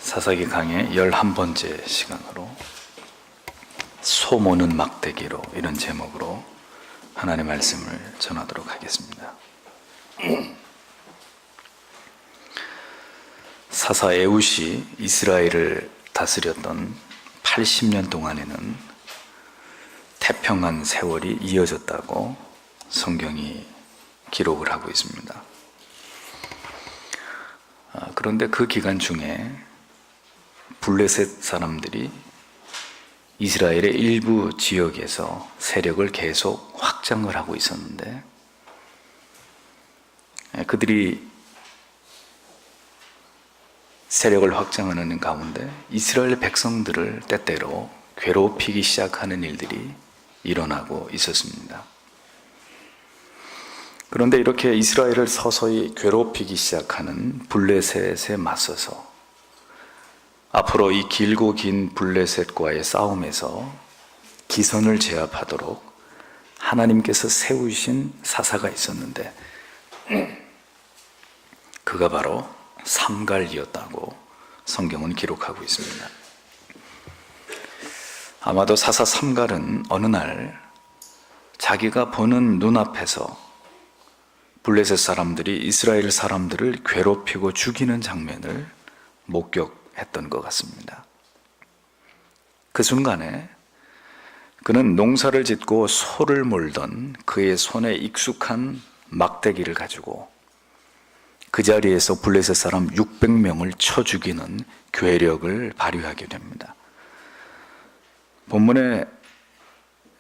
사사기 강의 11번째 시간으로 소모는 막대기로, 이런 제목으로 하나님의 말씀을 전하도록 하겠습니다. 사사 에훗이 이스라엘을 다스렸던 80년 동안에는 태평한 세월이 이어졌다고 성경이 기록을 하고 있습니다. 그런데 그 기간 중에 블레셋 사람들이 이스라엘의 일부 지역에서 세력을 계속 확장을 하고 있었는데, 그들이 세력을 확장하는 가운데 이스라엘 백성들을 때때로 괴롭히기 시작하는 일들이 일어나고 있었습니다. 그런데 이렇게 이스라엘을 서서히 괴롭히기 시작하는 블레셋에 맞서서 앞으로 이 길고 긴 블레셋과의 싸움에서 기선을 제압하도록 하나님께서 세우신 사사가 있었는데, 그가 바로 삼갈이었다고 성경은 기록하고 있습니다. 아마도 사사 삼갈은 어느 날 자기가 보는 눈앞에서 블레셋 사람들이 이스라엘 사람들을 괴롭히고 죽이는 장면을 목격했던 것 같습니다. 그 순간에 그는 농사를 짓고 소를 몰던 그의 손에 익숙한 막대기를 가지고 그 자리에서 블레셋 사람 600명을 쳐 죽이는 괴력을 발휘하게 됩니다. 본문의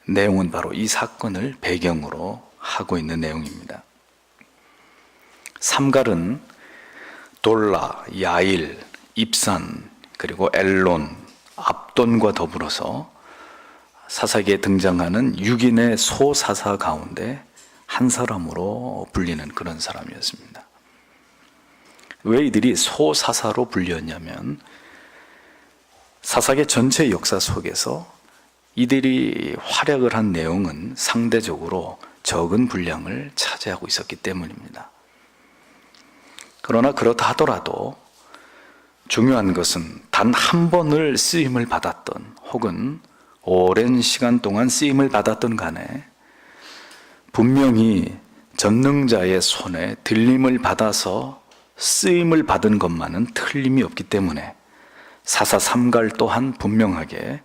내용은 바로 이 사건을 배경으로 하고 있는 내용입니다. 삼갈은 돌라, 야일, 입산, 그리고 엘론, 압돈과 더불어서 사사기에 등장하는 6인의 소사사 가운데 한 사람으로 불리는 그런 사람이었습니다. 왜 이들이 소사사로 불렸냐면, 사사기 전체 역사 속에서 이들이 활약을 한 내용은 상대적으로 적은 분량을 차지하고 있었기 때문입니다. 그러나 그렇다 하더라도 중요한 것은 단 한 번을 쓰임을 받았던, 혹은 오랜 시간 동안 쓰임을 받았던 간에 분명히 전능자의 손에 들림을 받아서 쓰임을 받은 것만은 틀림이 없기 때문에 사사 삼갈 또한 분명하게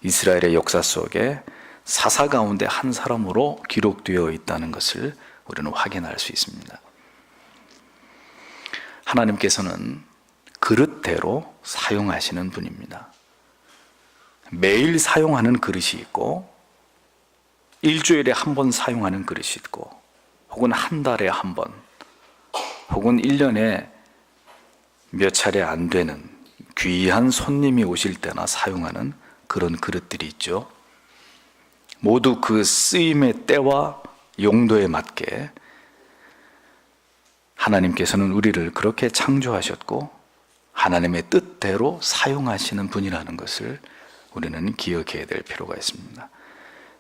이스라엘의 역사 속에 사사 가운데 한 사람으로 기록되어 있다는 것을 우리는 확인할 수 있습니다. 하나님께서는 그릇대로 사용하시는 분입니다. 매일 사용하는 그릇이 있고, 일주일에 한 번 사용하는 그릇이 있고, 혹은 한 달에 한 번, 혹은 1년에 몇 차례 안 되는 귀한 손님이 오실 때나 사용하는 그런 그릇들이 있죠. 모두 그 쓰임의 때와 용도에 맞게 하나님께서는 우리를 그렇게 창조하셨고 하나님의 뜻대로 사용하시는 분이라는 것을 우리는 기억해야 될 필요가 있습니다.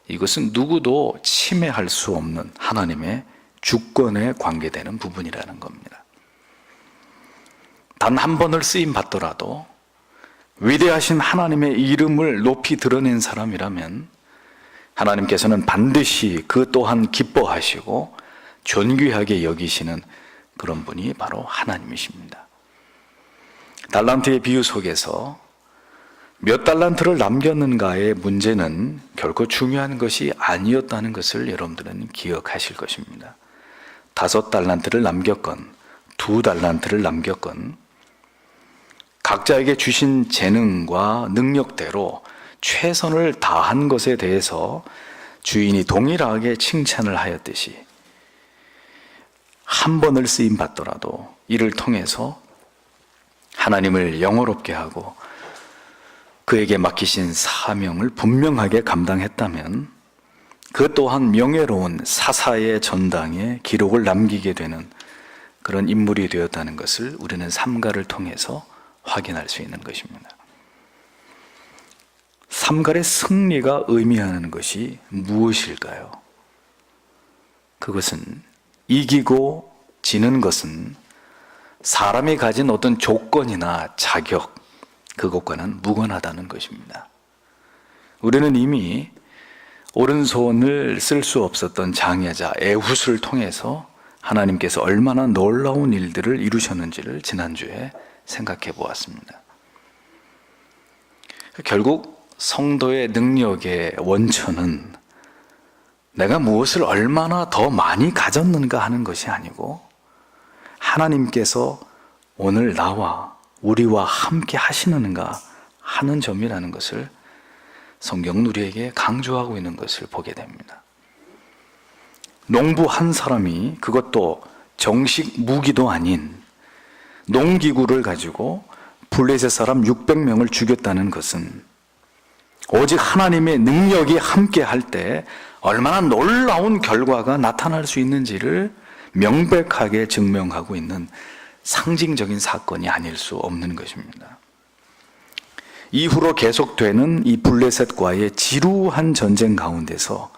이것은 누구도 침해할 수 없는 하나님의 주권에 관계되는 부분이라는 겁니다. 단 한 번을 쓰임 받더라도 위대하신 하나님의 이름을 높이 드러낸 사람이라면 하나님께서는 반드시 그 또한 기뻐하시고 존귀하게 여기시는 그런 분이 바로 하나님이십니다. 달란트의 비유 속에서 몇 달란트를 남겼는가의 문제는 결코 중요한 것이 아니었다는 것을 여러분들은 기억하실 것입니다. 5달란트를 남겼건 2달란트를 남겼건 각자에게 주신 재능과 능력대로 최선을 다한 것에 대해서 주인이 동일하게 칭찬을 하였듯이, 한 번을 쓰임 받더라도 이를 통해서 하나님을 영화롭게 하고 그에게 맡기신 사명을 분명하게 감당했다면 그 또한 명예로운 사사의 전당에 기록을 남기게 되는 그런 인물이 되었다는 것을 우리는 삼갈을 통해서 확인할 수 있는 것입니다. 삼갈의 승리가 의미하는 것이 무엇일까요? 그것은, 이기고 지는 것은 사람이 가진 어떤 조건이나 자격, 그것과는 무관하다는 것입니다. 우리는 이미 오른손을 쓸 수 없었던 장애자 에훗을 통해서 하나님께서 얼마나 놀라운 일들을 이루셨는지를 지난주에 생각해 보았습니다. 결국 성도의 능력의 원천은 내가 무엇을 얼마나 더 많이 가졌는가 하는 것이 아니고 하나님께서 오늘 나와 우리와 함께 하시는가 하는 점이라는 것을 성경은 우리에게 강조하고 있는 것을 보게 됩니다. 농부 한 사람이, 그것도 정식 무기도 아닌 농기구를 가지고 블레셋 사람 600명을 죽였다는 것은 오직 하나님의 능력이 함께 할 때 얼마나 놀라운 결과가 나타날 수 있는지를 명백하게 증명하고 있는 상징적인 사건이 아닐 수 없는 것입니다. 이후로 계속되는 이 블레셋과의 지루한 전쟁 가운데서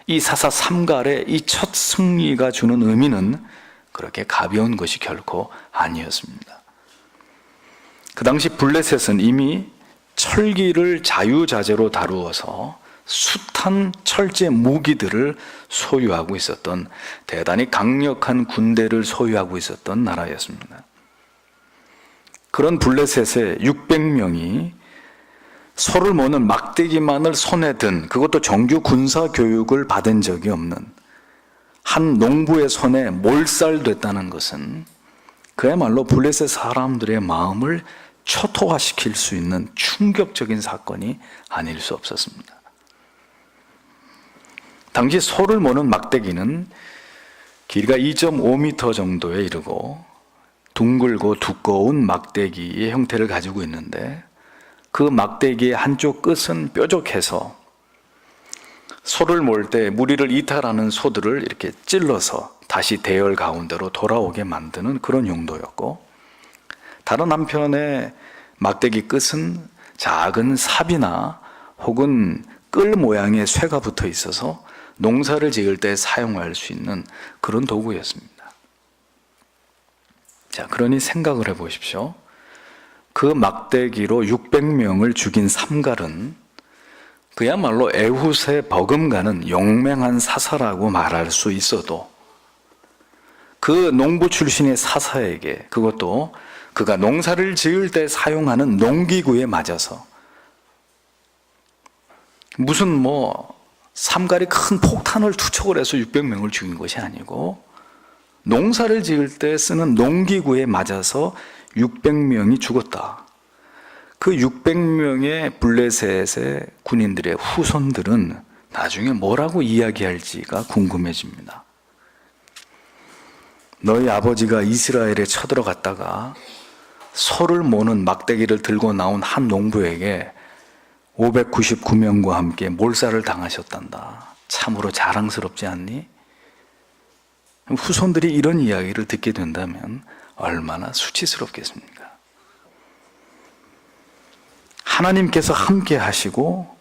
이 사사 삼갈의 이 첫 승리가 주는 의미는 그렇게 가벼운 것이 결코 아니었습니다. 그 당시 블레셋은 이미 철기를 자유자재로 다루어서 숱한 철제 무기들을 소유하고 있었던, 대단히 강력한 군대를 소유하고 있었던 나라였습니다. 그런 블레셋의 600명이 소를 모는 막대기만을 손에 든, 그것도 정규 군사 교육을 받은 적이 없는 한 농부의 손에 몰살됐다는 것은 그야말로 블레셋 사람들의 마음을 초토화시킬 수 있는 충격적인 사건이 아닐 수 없었습니다. 당시 소를 모는 막대기는 길이가 2.5m 정도에 이르고 둥글고 두꺼운 막대기의 형태를 가지고 있는데, 그 막대기의 한쪽 끝은 뾰족해서 소를 몰 때 무리를 이탈하는 소들을 이렇게 찔러서 다시 대열 가운데로 돌아오게 만드는 그런 용도였고, 다른 한편의 막대기 끝은 작은 삽이나 혹은 끌 모양의 쇠가 붙어 있어서 농사를 지을 때 사용할 수 있는 그런 도구였습니다. 자, 그러니 생각을 해 보십시오. 그 막대기로 600명을 죽인 삼갈은 그야말로 에훗에 버금가는 용맹한 사사라고 말할 수 있어도, 그 농부 출신의 사사에게, 그것도 그가 농사를 지을 때 사용하는 농기구에 맞아서, 무슨 삼갈이 큰 폭탄을 투척을 해서 600명을 죽인 것이 아니고 농사를 지을 때 쓰는 농기구에 맞아서 600명이 죽었다. 그 600명의 블레셋의 군인들의 후손들은 나중에 뭐라고 이야기할지가 궁금해집니다. 너희 아버지가 이스라엘에 쳐들어갔다가 소를 모는 막대기를 들고 나온 한 농부에게 599명과 함께 몰살을 당하셨단다. 참으로 자랑스럽지 않니? 후손들이 이런 이야기를 듣게 된다면 얼마나 수치스럽겠습니까? 하나님께서 함께 하시고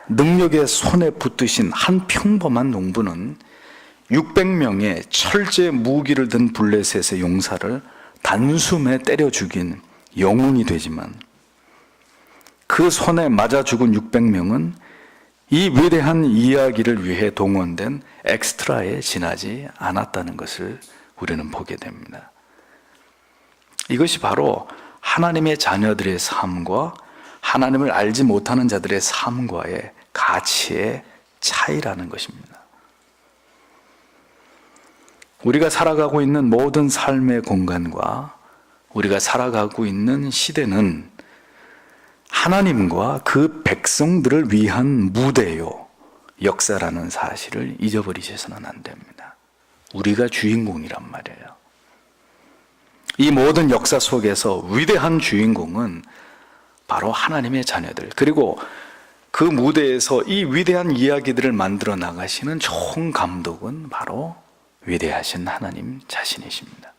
능력의 손에 붙드신 한 평범한 농부는 600명의 철제 무기를 든 블레셋의 용사를 단숨에 때려 죽인 영웅이 되지만, 그 손에 맞아 죽은 600명은 이 위대한 이야기를 위해 동원된 엑스트라에 지나지 않았다는 것을 우리는 보게 됩니다. 이것이 바로 하나님의 자녀들의 삶과 하나님을 알지 못하는 자들의 삶과의 가치의 차이라는 것입니다. 우리가 살아가고 있는 모든 삶의 공간과 우리가 살아가고 있는 시대는 하나님과 그 백성들을 위한 무대요, 역사라는 사실을 잊어버리셔서는 안 됩니다. 우리가 주인공이란 말이에요. 이 모든 역사 속에서 위대한 주인공은 바로 하나님의 자녀들, 그리고 그 무대에서 이 위대한 이야기들을 만들어 나가시는 총감독은 바로 위대하신 하나님 자신이십니다.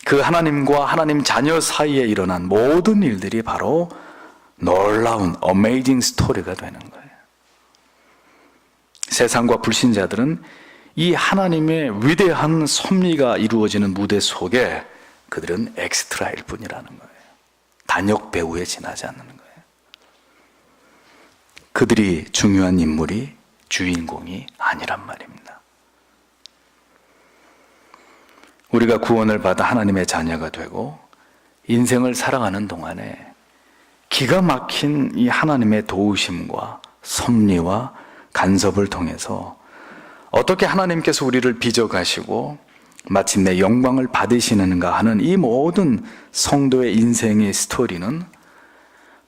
그 하나님과 하나님 자녀 사이에 일어난 모든 일들이 바로 놀라운 어메이징 스토리가 되는 거예요. 세상과 불신자들은 이 하나님의 위대한 섭리가 이루어지는 무대 속에 그들은 엑스트라일 뿐이라는 거예요. 단역 배우에 지나지 않는 거예요. 그들이 중요한 인물이 주인공이 아니란 말입니다. 우리가 구원을 받아 하나님의 자녀가 되고 인생을 살아가는 동안에 기가 막힌 이 하나님의 도우심과 섭리와 간섭을 통해서 어떻게 하나님께서 우리를 빚어가시고 마침내 영광을 받으시는가 하는 이 모든 성도의 인생의 스토리는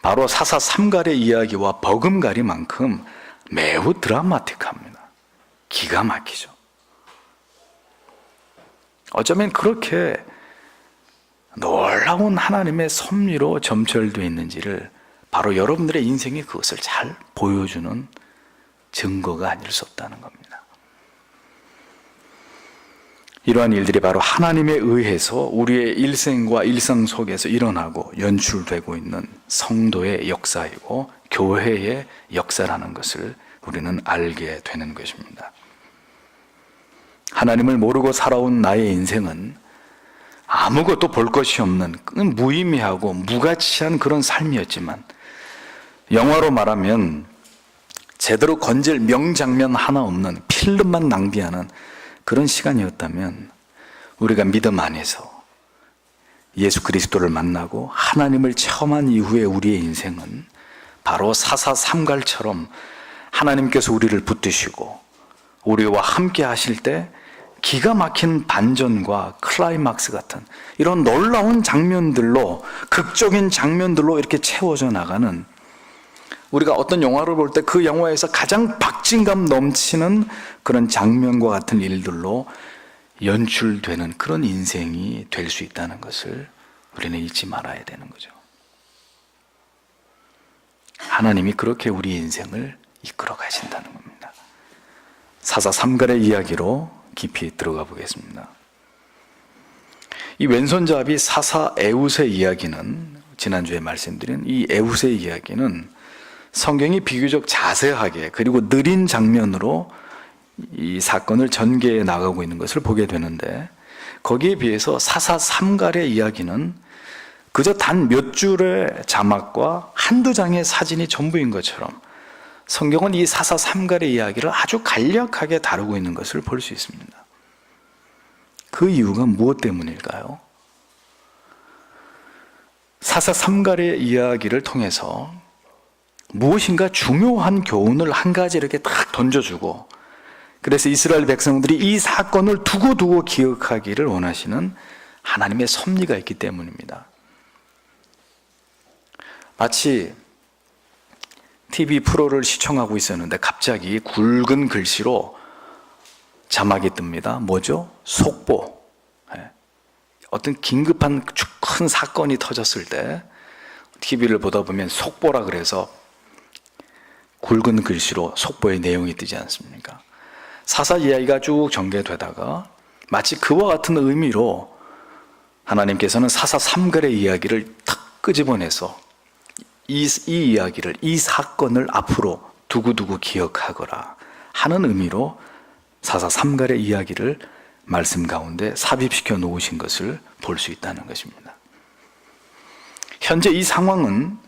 바로 사사삼갈의 이야기와 버금가리만큼 매우 드라마틱합니다. 기가 막히죠. 어쩌면 그렇게 놀라운 하나님의 섭리로 점철되어 있는지를 바로 여러분들의 인생이 그것을 잘 보여주는 증거가 아닐 수 없다는 겁니다. 이러한 일들이 바로 하나님에 의해서 우리의 일생과 일상 속에서 일어나고 연출되고 있는 성도의 역사이고 교회의 역사라는 것을 우리는 알게 되는 것입니다. 하나님을 모르고 살아온 나의 인생은 아무것도 볼 것이 없는 무의미하고 무가치한 그런 삶이었지만, 영화로 말하면 제대로 건질 명장면 하나 없는 필름만 낭비하는 그런 시간이었다면, 우리가 믿음 안에서 예수 그리스도를 만나고 하나님을 체험한 이후에 우리의 인생은 바로 사사삼갈처럼 하나님께서 우리를 붙드시고 우리와 함께 하실 때 기가 막힌 반전과 클라이막스 같은 이런 놀라운 장면들로, 극적인 장면들로 이렇게 채워져 나가는, 우리가 어떤 영화를 볼 때 그 영화에서 가장 박진감 넘치는 그런 장면과 같은 일들로 연출되는 그런 인생이 될 수 있다는 것을 우리는 잊지 말아야 되는 거죠. 하나님이 그렇게 우리 인생을 이끌어 가신다는 겁니다. 사사삼갈의 이야기로 깊이 들어가 보겠습니다. 이 왼손잡이 사사 에웃의 이야기는, 지난주에 말씀드린 이 에웃의 이야기는 성경이 비교적 자세하게 그리고 느린 장면으로 이 사건을 전개해 나가고 있는 것을 보게 되는데, 거기에 비해서 사사삼갈의 이야기는 그저 단 몇 줄의 자막과 한두 장의 사진이 전부인 것처럼 성경은 이 사사삼갈의 이야기를 아주 간략하게 다루고 있는 것을 볼 수 있습니다. 그 이유가 무엇 때문일까요? 사사삼갈의 이야기를 통해서 무엇인가 중요한 교훈을 한 가지 이렇게 딱 던져주고, 그래서 이스라엘 백성들이 이 사건을 두고두고 기억하기를 원하시는 하나님의 섭리가 있기 때문입니다. 마치 TV 프로를 시청하고 있었는데 갑자기 굵은 글씨로 자막이 뜹니다. 뭐죠? 속보. 어떤 긴급한 큰 사건이 터졌을 때 TV를 보다 보면 속보라 그래서 굵은 글씨로 속보의 내용이 뜨지 않습니까? 사사 이야기가 쭉 전개되다가 마치 그와 같은 의미로 하나님께서는 사사삼갈의 이야기를 탁 끄집어내서 이 이야기를, 이 사건을 앞으로 두고두고 기억하거라 하는 의미로 사사삼갈의 이야기를 말씀 가운데 삽입시켜 놓으신 것을 볼 수 있다는 것입니다. 현재 이 상황은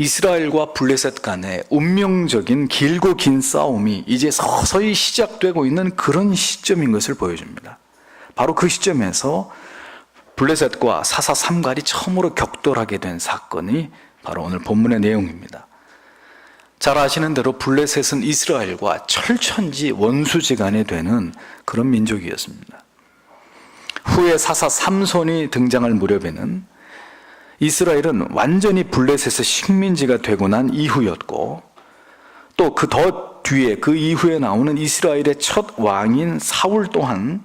이스라엘과 블레셋 간의 운명적인 길고 긴 싸움이 이제 서서히 시작되고 있는 그런 시점인 것을 보여줍니다. 바로 그 시점에서 블레셋과 사사삼갈이 처음으로 격돌하게 된 사건이 바로 오늘 본문의 내용입니다. 잘 아시는 대로 블레셋은 이스라엘과 철천지 원수지간에 되는 그런 민족이었습니다. 후에 사사 삼손이 등장할 무렵에는 이스라엘은 완전히 블레셋의 식민지가 되고 난 이후였고, 또 그 더 뒤에 그 이후에 나오는 이스라엘의 첫 왕인 사울 또한,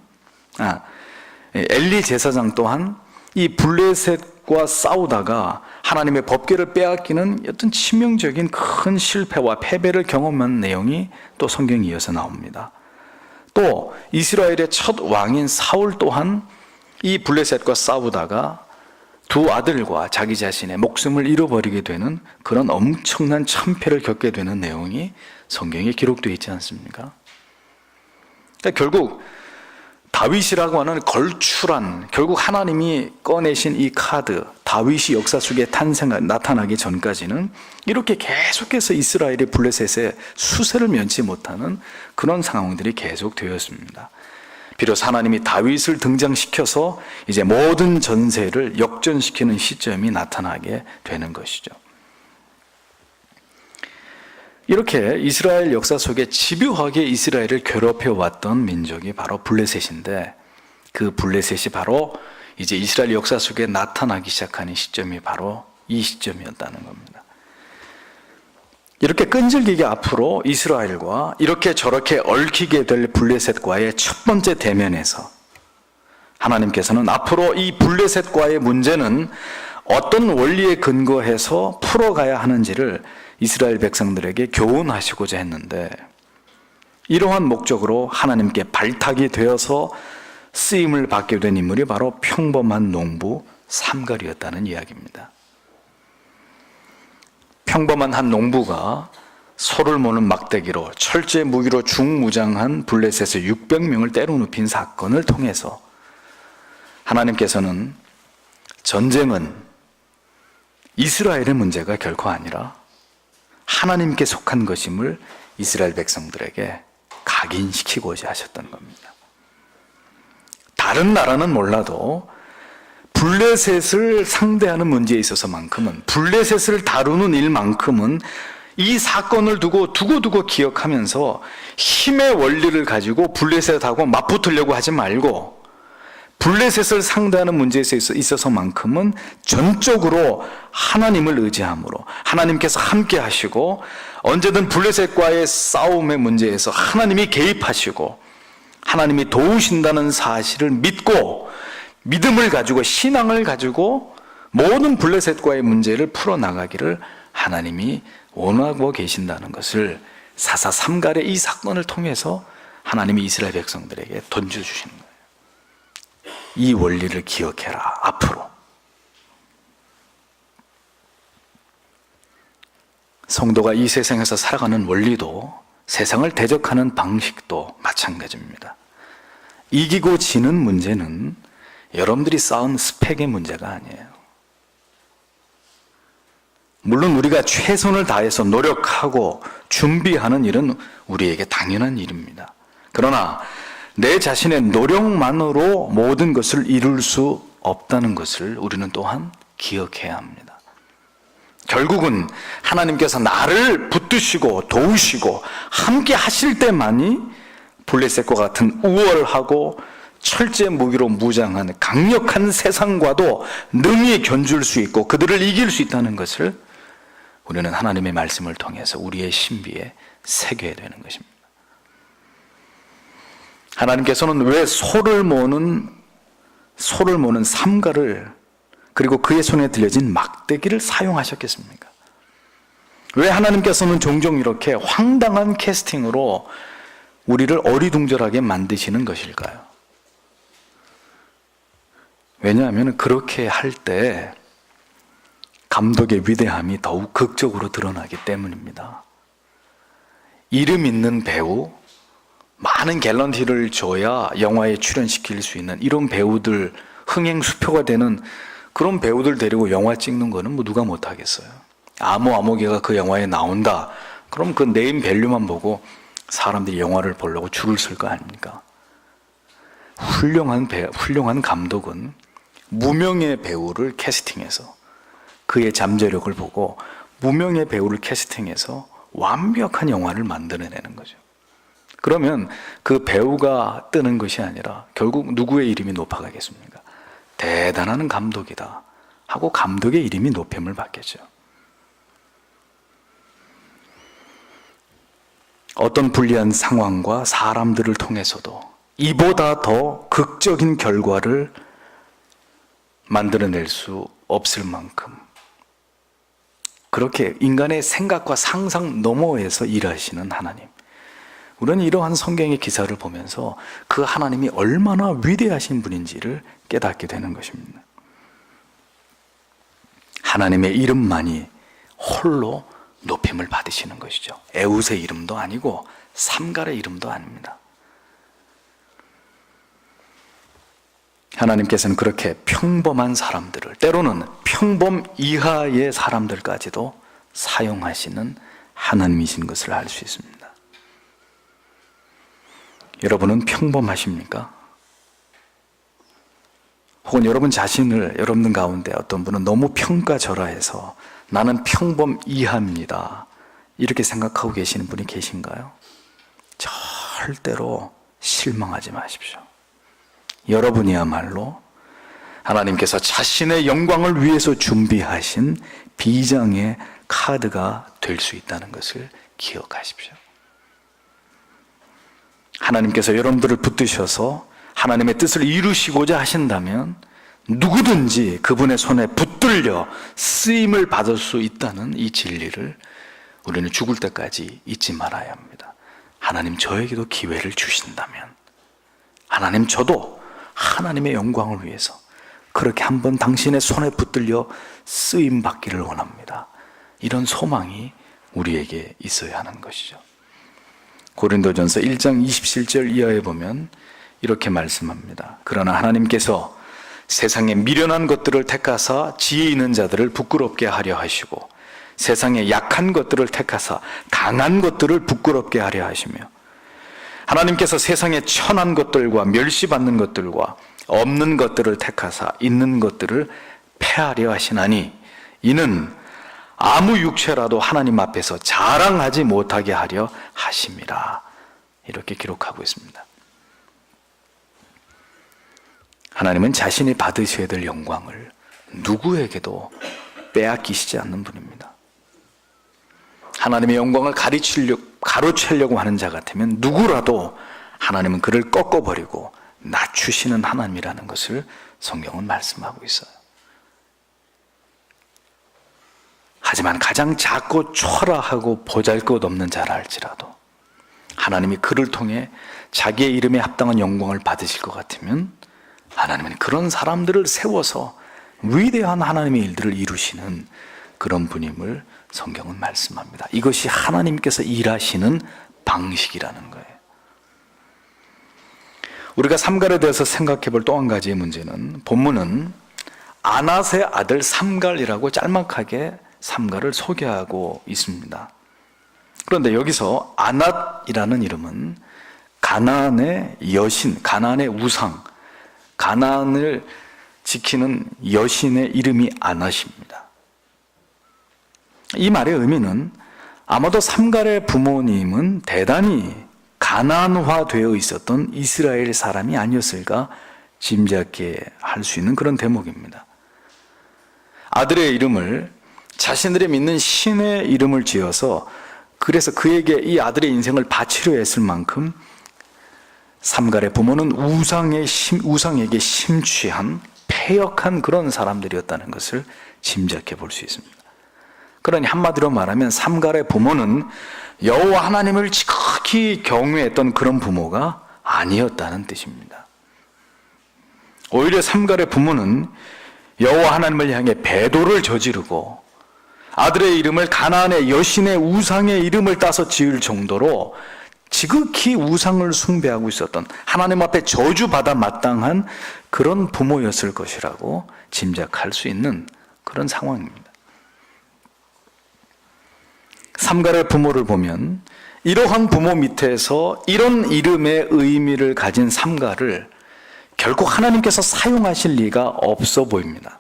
엘리 제사장 또한 이 블레셋과 싸우다가 하나님의 법궤를 빼앗기는 어떤 치명적인 큰 실패와 패배를 경험한 내용이 또 성경에 이어서 나옵니다. 또 이스라엘의 첫 왕인 사울 또한 이 블레셋과 싸우다가 두 아들과 자기 자신의 목숨을 잃어버리게 되는 그런 엄청난 참패를 겪게 되는 내용이 성경에 기록되어 있지 않습니까? 그러니까 결국 다윗이라고 하는 걸출한, 결국 하나님이 꺼내신 이 카드, 다윗이 역사 속에 나타나기 전까지는 이렇게 계속해서 이스라엘이 블레셋의 수세를 면치 못하는 그런 상황들이 계속 되었습니다. 비로소 하나님이 다윗을 등장시켜서 이제 모든 전세를 역전시키는 시점이 나타나게 되는 것이죠. 이렇게 이스라엘 역사 속에 집요하게 이스라엘을 괴롭혀왔던 민족이 바로 블레셋인데, 그 블레셋이 바로 이제 이스라엘 역사 속에 나타나기 시작하는 시점이 바로 이 시점이었다는 겁니다. 이렇게 끈질기게 앞으로 이스라엘과 이렇게 저렇게 얽히게 될 블레셋과의 첫 번째 대면에서 하나님께서는 앞으로 이 블레셋과의 문제는 어떤 원리에 근거해서 풀어가야 하는지를 이스라엘 백성들에게 교훈하시고자 했는데, 이러한 목적으로 하나님께 발탁이 되어서 쓰임을 받게 된 인물이 바로 평범한 농부 삼갈이었다는 이야기입니다. 평범한 한 농부가 소를 모는 막대기로 철제 무기로 중무장한 블레셋의 600명을 때려눕힌 사건을 통해서 하나님께서는 전쟁은 이스라엘의 문제가 결코 아니라 하나님께 속한 것임을 이스라엘 백성들에게 각인시키고자 하셨던 겁니다. 다른 나라는 몰라도 블레셋을 상대하는 문제에 있어서만큼은, 블레셋을 다루는 일만큼은 이 사건을 두고 기억하면서 힘의 원리를 가지고 블레셋하고 맞붙으려고 하지 말고, 블레셋을 상대하는 문제에 있어서만큼은 전적으로 하나님을 의지함으로 하나님께서 함께 하시고, 언제든 블레셋과의 싸움의 문제에서 하나님이 개입하시고 하나님이 도우신다는 사실을 믿고, 믿음을 가지고 신앙을 가지고 모든 블레셋과의 문제를 풀어나가기를 하나님이 원하고 계신다는 것을 사사 삼갈의 이 사건을 통해서 하나님이 이스라엘 백성들에게 던져주시는 거예요. 이 원리를 기억해라. 앞으로 성도가 이 세상에서 살아가는 원리도, 세상을 대적하는 방식도 마찬가지입니다. 이기고 지는 문제는 여러분들이 쌓은 스펙의 문제가 아니에요. 물론 우리가 최선을 다해서 노력하고 준비하는 일은 우리에게 당연한 일입니다. 그러나 내 자신의 노력만으로 모든 것을 이룰 수 없다는 것을 우리는 또한 기억해야 합니다. 결국은 하나님께서 나를 붙드시고 도우시고 함께 하실 때만이 블레셋과 같은 우월하고 철제 무기로 무장한 강력한 세상과도 능히 견줄 수 있고 그들을 이길 수 있다는 것을 우리는 하나님의 말씀을 통해서 우리의 신비에 새겨야 되는 것입니다. 하나님께서는 왜 소를 모는 삼갈을, 그리고 그의 손에 들려진 막대기를 사용하셨겠습니까? 왜 하나님께서는 종종 이렇게 황당한 캐스팅으로 우리를 어리둥절하게 만드시는 것일까요? 왜냐하면 그렇게 할 때 감독의 위대함이 더욱 극적으로 드러나기 때문입니다. 이름 있는 배우, 많은 갤런티를 줘야 영화에 출연시킬 수 있는 이런 배우들, 흥행수표가 되는 그런 배우들 데리고 영화 찍는 거는 뭐 누가 못하겠어요. 아무개가 그 영화에 나온다, 그럼 그 네임 밸류만 보고 사람들이 영화를 보려고 줄을 설 거 아닙니까? 훌륭한 감독은 무명의 배우를 캐스팅해서, 그의 잠재력을 보고 무명의 배우를 캐스팅해서 완벽한 영화를 만들어내는 거죠. 그러면 그 배우가 뜨는 것이 아니라 결국 누구의 이름이 높아가겠습니까? 대단한 감독이다 하고 감독의 이름이 높임을 받겠죠. 어떤 불리한 상황과 사람들을 통해서도 이보다 더 극적인 결과를 만들어낼 수 없을 만큼 그렇게 인간의 생각과 상상 너머에서 일하시는 하나님, 우리는 이러한 성경의 기사를 보면서 그 하나님이 얼마나 위대하신 분인지를 깨닫게 되는 것입니다. 하나님의 이름만이 홀로 높임을 받으시는 것이죠. 에웃의 이름도 아니고 삼갈의 이름도 아닙니다. 하나님께서는 그렇게 평범한 사람들을, 때로는 평범 이하의 사람들까지도 사용하시는 하나님이신 것을 알 수 있습니다. 여러분은 평범하십니까? 혹은 여러분 자신을, 여러분 가운데 어떤 분은 너무 평가절하해서 나는 평범 이하입니다, 이렇게 생각하고 계시는 분이 계신가요? 절대로 실망하지 마십시오. 여러분이야말로 하나님께서 자신의 영광을 위해서 준비하신 비장의 카드가 될 수 있다는 것을 기억하십시오. 하나님께서 여러분들을 붙드셔서 하나님의 뜻을 이루시고자 하신다면 누구든지 그분의 손에 붙들려 쓰임을 받을 수 있다는 이 진리를 우리는 죽을 때까지 잊지 말아야 합니다. 하나님 저에게도 기회를 주신다면, 하나님 저도 하나님의 영광을 위해서 그렇게 한번 당신의 손에 붙들려 쓰임 받기를 원합니다. 이런 소망이 우리에게 있어야 하는 것이죠. 고린도전서 1장 27절 이하에 보면 이렇게 말씀합니다. 그러나 하나님께서 세상의 미련한 것들을 택하사 지혜 있는 자들을 부끄럽게 하려 하시고 세상의 약한 것들을 택하사 강한 것들을 부끄럽게 하려 하시며 하나님께서 세상의 천한 것들과 멸시받는 것들과 없는 것들을 택하사 있는 것들을 패하려 하시나니 이는 아무 육체라도 하나님 앞에서 자랑하지 못하게 하려 하심이라. 이렇게 기록하고 있습니다. 하나님은 자신이 받으셔야 될 영광을 누구에게도 빼앗기시지 않는 분입니다. 하나님의 영광을 가로채려고 하는 자 같으면 누구라도 하나님은 그를 꺾어버리고 낮추시는 하나님이라는 것을 성경은 말씀하고 있어요. 하지만 가장 작고 초라하고 보잘것없는 자라 할지라도 하나님이 그를 통해 자기의 이름에 합당한 영광을 받으실 것 같으면 하나님은 그런 사람들을 세워서 위대한 하나님의 일들을 이루시는 그런 분임을 성경은 말씀합니다. 이것이 하나님께서 일하시는 방식이라는 거예요. 우리가 삼갈에 대해서 생각해 볼 또 한 가지의 문제는, 본문은 아낫의 아들 삼갈이라고 짤막하게 삼갈을 소개하고 있습니다. 그런데 여기서 아낫이라는 이름은 가나안의 여신, 가나안의 우상, 가나안을 지키는 여신의 이름이 아낫입니다. 이 말의 의미는 아마도 삼갈의 부모님은 대단히 가나안화되어 있었던 이스라엘 사람이 아니었을까 짐작해 할 수 있는 그런 대목입니다. 아들의 이름을 자신들이 믿는 신의 이름을 지어서 그래서 그에게 이 아들의 인생을 바치려 했을 만큼 삼갈의 부모는 우상에게 심취한 패역한 그런 사람들이었다는 것을 짐작해 볼 수 있습니다. 그러니 한마디로 말하면 삼갈의 부모는 여호와 하나님을 지극히 경외했던 그런 부모가 아니었다는 뜻입니다. 오히려 삼갈의 부모는 여호와 하나님을 향해 배도를 저지르고 아들의 이름을 가나안의 여신의 우상의 이름을 따서 지을 정도로 지극히 우상을 숭배하고 있었던, 하나님 앞에 저주받아 마땅한 그런 부모였을 것이라고 짐작할 수 있는 그런 상황입니다. 삼갈의 부모를 보면 이러한 부모 밑에서 이런 이름의 의미를 가진 삼갈을 결코 하나님께서 사용하실 리가 없어 보입니다.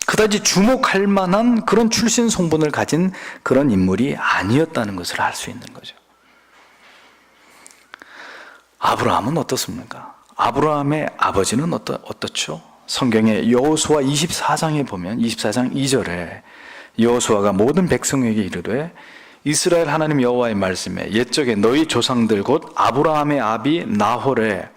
그다지 주목할 만한 그런 출신 성분을 가진 그런 인물이 아니었다는 것을 알 수 있는 거죠. 아브라함은 어떻습니까? 아브라함의 아버지는 어떻죠? 성경의 여호수아 24장에 보면 24장 2절에 여호수아가 모든 백성에게 이르되 이스라엘 하나님 여호와의 말씀에 옛적에 너희 조상들 곧 아브라함의 아비 나홀의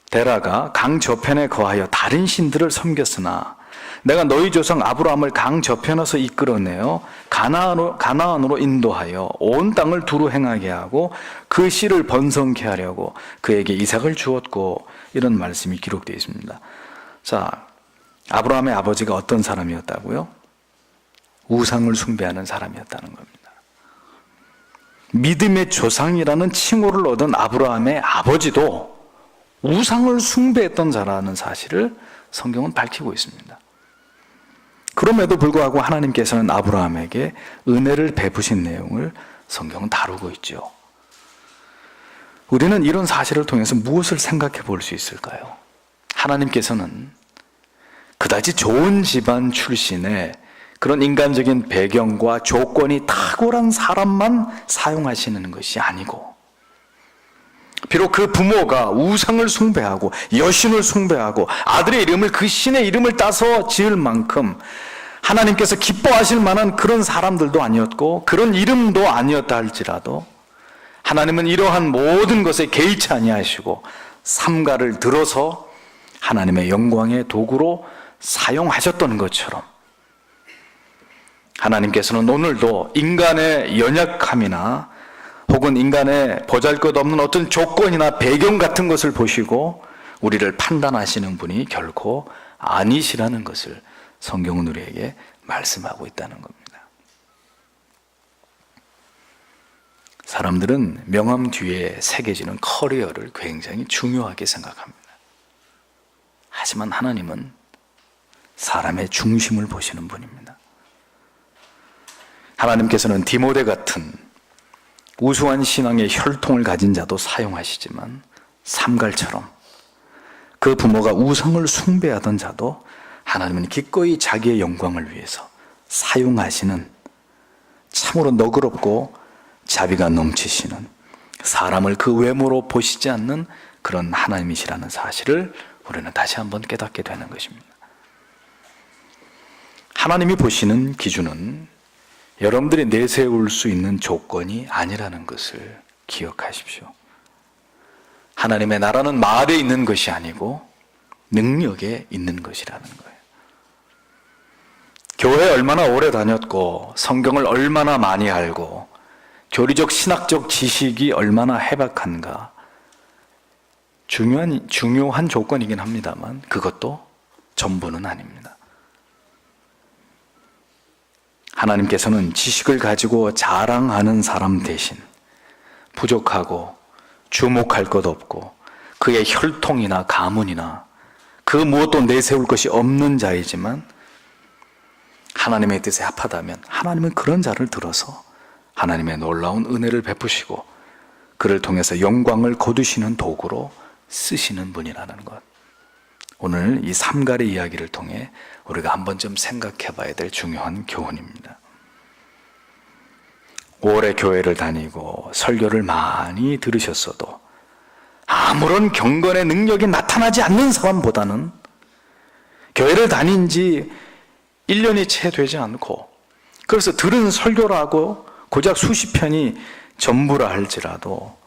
데라가 강 저편에 거하여 다른 신들을 섬겼으나 내가 너희 조상 아브라함을 강 저편에서 이끌어내어 가나안으로 인도하여 온 땅을 두루 행하게 하고 그 씨를 번성케 하려고 그에게 이삭을 주었고, 이런 말씀이 기록되어 있습니다. 자, 아브라함의 아버지가 어떤 사람이었다고요? 우상을 숭배하는 사람이었다는 겁니다. 믿음의 조상이라는 칭호를 얻은 아브라함의 아버지도 우상을 숭배했던 자라는 사실을 성경은 밝히고 있습니다. 그럼에도 불구하고 하나님께서는 아브라함에게 은혜를 베푸신 내용을 성경은 다루고 있죠. 우리는 이런 사실을 통해서 무엇을 생각해 볼 수 있을까요? 하나님께서는 그다지 좋은 집안 출신의 그런 인간적인 배경과 조건이 탁월한 사람만 사용하시는 것이 아니고, 비록 그 부모가 우상을 숭배하고 여신을 숭배하고 아들의 이름을 그 신의 이름을 따서 지을 만큼 하나님께서 기뻐하실 만한 그런 사람들도 아니었고 그런 이름도 아니었다 할지라도 하나님은 이러한 모든 것에 개의치 아니하시고 삼가를 들어서 하나님의 영광의 도구로 사용하셨던 것처럼 하나님께서는 오늘도 인간의 연약함이나 혹은 인간의 보잘것없는 어떤 조건이나 배경 같은 것을 보시고 우리를 판단하시는 분이 결코 아니시라는 것을 성경은 우리에게 말씀하고 있다는 겁니다. 사람들은 명함 뒤에 새겨지는 커리어를 굉장히 중요하게 생각합니다. 하지만 하나님은 사람의 중심을 보시는 분입니다. 하나님께서는 디모데 같은 우수한 신앙의 혈통을 가진 자도 사용하시지만 삼갈처럼 그 부모가 우상을 숭배하던 자도 하나님은 기꺼이 자기의 영광을 위해서 사용하시는 참으로 너그럽고 자비가 넘치시는, 사람을 그 외모로 보시지 않는 그런 하나님이시라는 사실을 우리는 다시 한번 깨닫게 되는 것입니다. 하나님이 보시는 기준은 여러분들이 내세울 수 있는 조건이 아니라는 것을 기억하십시오. 하나님의 나라는 말에 있는 것이 아니고 능력에 있는 것이라는 거예요. 교회 얼마나 오래 다녔고 성경을 얼마나 많이 알고 교리적 신학적 지식이 얼마나 해박한가, 중요한 조건이긴 합니다만 그것도 전부는 아닙니다. 하나님께서는 지식을 가지고 자랑하는 사람 대신 부족하고 주목할 것 없고 그의 혈통이나 가문이나 그 무엇도 내세울 것이 없는 자이지만 하나님의 뜻에 합하다면 하나님은 그런 자를 들어서 하나님의 놀라운 은혜를 베푸시고 그를 통해서 영광을 거두시는 도구로 쓰시는 분이라는 것, 오늘 이 삼갈의 이야기를 통해 우리가 한 번쯤 생각해 봐야 될 중요한 교훈입니다. 오래 교회를 다니고 설교를 많이 들으셨어도 아무런 경건의 능력이 나타나지 않는 사람보다는 교회를 다닌 지 1년이 채 되지 않고 그래서 들은 설교라고 고작 수십 편이 전부라 할지라도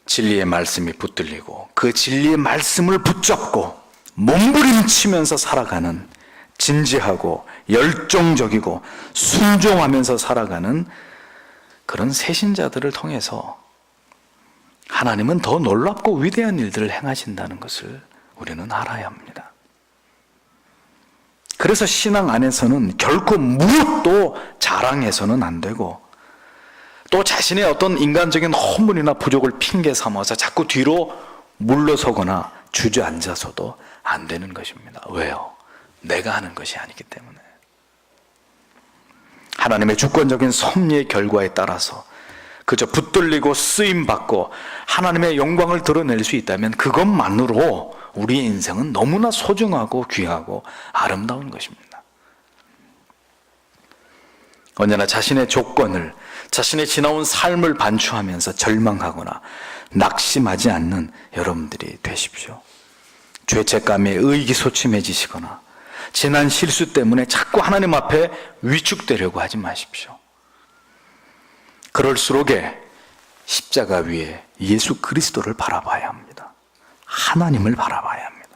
진리의 말씀이 붙들리고 그 진리의 말씀을 붙잡고 몸부림치면서 살아가는, 진지하고 열정적이고 순종하면서 살아가는 그런 새신자들을 통해서 하나님은 더 놀랍고 위대한 일들을 행하신다는 것을 우리는 알아야 합니다. 그래서 신앙 안에서는 결코 무엇도 자랑해서는 안 되고 또 자신의 어떤 인간적인 허물이나 부족을 핑계 삼아서 자꾸 뒤로 물러서거나 주저앉아서도 안 되는 것입니다. 왜요? 내가 하는 것이 아니기 때문에. 하나님의 주권적인 섭리의 결과에 따라서 그저 붙들리고 쓰임받고 하나님의 영광을 드러낼 수 있다면 그것만으로 우리의 인생은 너무나 소중하고 귀하고 아름다운 것입니다. 언제나 자신의 조건을, 자신의 지나온 삶을 반추하면서 절망하거나 낙심하지 않는 여러분들이 되십시오. 죄책감에 의기소침해지시거나 지난 실수 때문에 자꾸 하나님 앞에 위축되려고 하지 마십시오. 그럴수록에 십자가 위에 예수 그리스도를 바라봐야 합니다. 하나님을 바라봐야 합니다.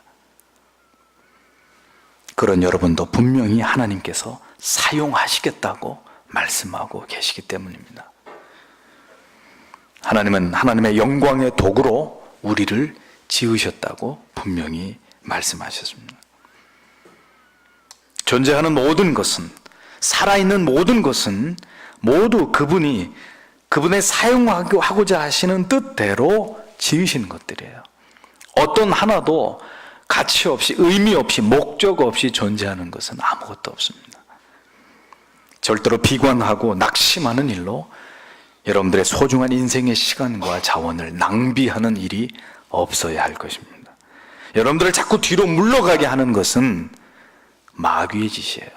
그런 여러분도 분명히 하나님께서 사용하시겠다고 말씀하고 계시기 때문입니다. 하나님은 하나님의 영광의 도구로 우리를 지으셨다고 분명히 말씀하셨습니다. 존재하는 모든 것은, 살아있는 모든 것은 모두 그분의 사용하고자 하시는 뜻대로 지으신 것들이에요. 어떤 하나도 가치 없이, 의미 없이, 목적 없이 존재하는 것은 아무것도 없습니다. 절대로 비관하고 낙심하는 일로 여러분들의 소중한 인생의 시간과 자원을 낭비하는 일이 없어야 할 것입니다. 여러분들을 자꾸 뒤로 물러가게 하는 것은 마귀의 짓이에요.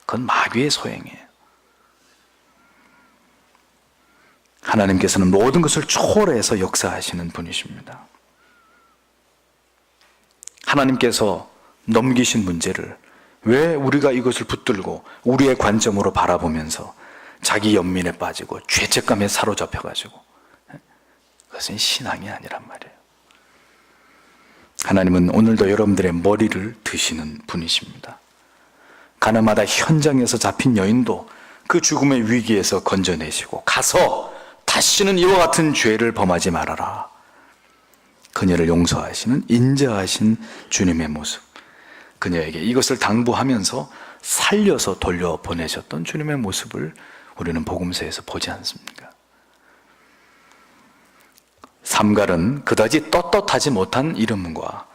그건 마귀의 소행이에요. 하나님께서는 모든 것을 초월해서 역사하시는 분이십니다. 하나님께서 넘기신 문제를 왜 우리가 이것을 붙들고 우리의 관점으로 바라보면서 자기 연민에 빠지고 죄책감에 사로잡혀가지고, 그것은 신앙이 아니란 말이에요. 하나님은 오늘도 여러분들의 머리를 드시는 분이십니다. 가나마다 현장에서 잡힌 여인도 그 죽음의 위기에서 건져내시고, 가서 다시는 이와 같은 죄를 범하지 말아라, 그녀를 용서하시는 인자하신 주님의 모습, 그녀에게 이것을 당부하면서 살려서 돌려보내셨던 주님의 모습을 우리는 복음서에서 보지 않습니까? 삼갈은 그다지 떳떳하지 못한 이름과